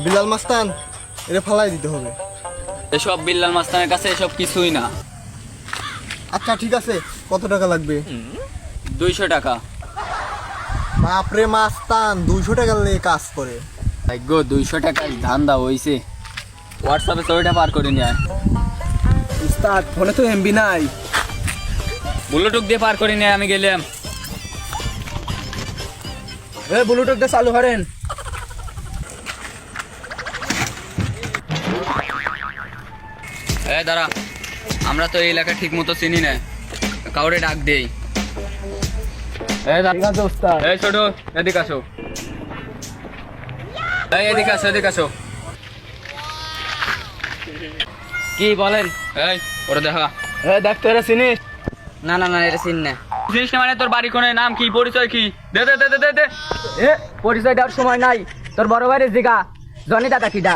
বিলাল মাস্তান, এটা ফালাই দিতে হবে। এসব বিল্লাল মাস্তানের কাছে এসব কিছুই না। আচ্ছা ঠিক আছে, কত টাকা লাগবে? 200 টাকা। বাপরে মাস্তান, 200 টাকা নিয়ে কাজ করে। ভাগ্য 200 টাকায় ধান্দা হইছে। হোয়াটসঅ্যাপে ছবিটা পার করে নিয়ে আয়। উস্তাদ ফোনে তো এমবি নাই। ব্লুটুথ দিয়ে পার করে নিয়ে আমি গেলাম। ব্লুটুথটা চালু করেন। দাঁড়া, আমরা তো এই এলাকা ঠিক মতো চিনি না, কাউরে ডাক দেই। ঠিক আছে উস্তাদ। ছোট, এদিকে আসো। এদিকে আসো, এদিকে আসো। কি বলেন? ওরা দেখা। দেখতো এরা চিনিস? না না না, এটা চিন না। জিনিস না মানে তোর বাড়ি কোনে, নাম কি, পরিচয় কি? দে দে দে দে দে। পরিচয় দেওয়ার সময় নাই। তোর বড় ভাইয়ের জিগা, জনি দাদা কিডা?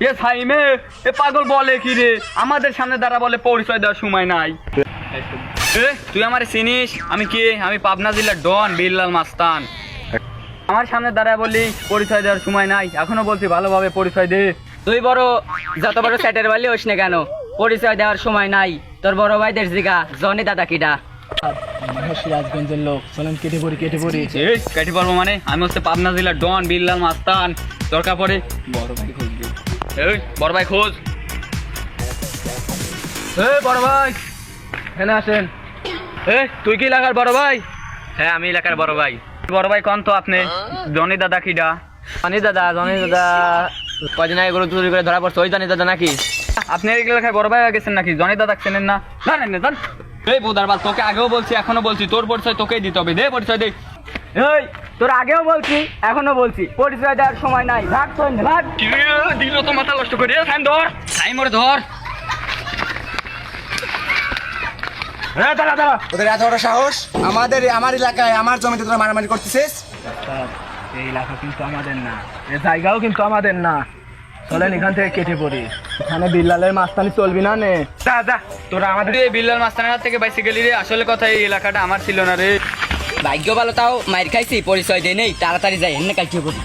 এ সাইমে, এ পাগল বলে কি রে? আমাদের সামনে দাঁড়া বলে পরিচয় দেওয়ার সময় নাই। তুই আমারে চিনিস? আমি কে? আমি পাবনা জেলার ডন বিল্লাল মাস্তান। আমার সামনে দাঁড়া বললি পরিচয় দেওয়ার সময় নাই, এখনো বলছি ভালোভাবে পরিচয় দে। তুই বড় যত বড় স্যাটের বালি হোস না কেন, পরিচয় দেওয়ার সময় নাই। তোর বড় ভাইদের জিগা, জনি দাদা কিডা? সিরাজগঞ্জের লোক, চলেন কেটে পড়ি। কেটে পারবো মানে? আমি হচ্ছে পাবনা জেলার ডন বিল্লাল মাস্তান। দরকার পড়ে বড় ভাই খোঁজ। বড় ভাই খোঁজ। বড় ভাই এখানে আসেন। তুই কি এলাকার বড় ভাই? হ্যাঁ, আমি এলাকার বড় ভাই। বড় ভাই কোন তো আপনি? জনি দাদা কিডা? জনি দাদা কদিন আগে গরু চুরি করে ধরা পড়ছে, ওই জনি দাদা নাকি? আপনি এই এলাকায় বড় ভাই হয়ে গেছেন নাকি? জনি দাদা চেনেন না? জানেন না? জান এই বোদারবাল, তোকে আগেও বলছি এখনো বলছি, তোর পরিচয় তোকেই দিতে হবে। দে পরিচয় দে। তোর আগেও বলছি, এখনো বলছি, পরিচয় দেওয়ার সময় নাই। ভাগ তো ভাগ। দিল তো মাথা নষ্ট করে। ধর টাইম ওরে ধর। দাঁড়া। ওদের এত বড় সাহস, আমার এলাকায় আমার জমিতে তোরা মারামারি করতেছিস? এই এলাকা কিন্তু আমাদের না, এই জায়গাও কিন্তু আমাদের না। চলেন এখান থেকে কেটে পড়ি। এখানে বিল্লালের মাস্তানি চলবি না নে। যা তোরা আমাদের এই বিল্লাল মাস্তানের হাত থেকে বাইসে গেলি রে। আসলে কথা, এই এলাকাটা আমার ছিল না রে। ভাগ্য ভালো, তাও মাইর খাইছি, পরিচয় দেয় নেই। তাড়াতাড়ি যাই, এনে কাটিয়ে পড়ি।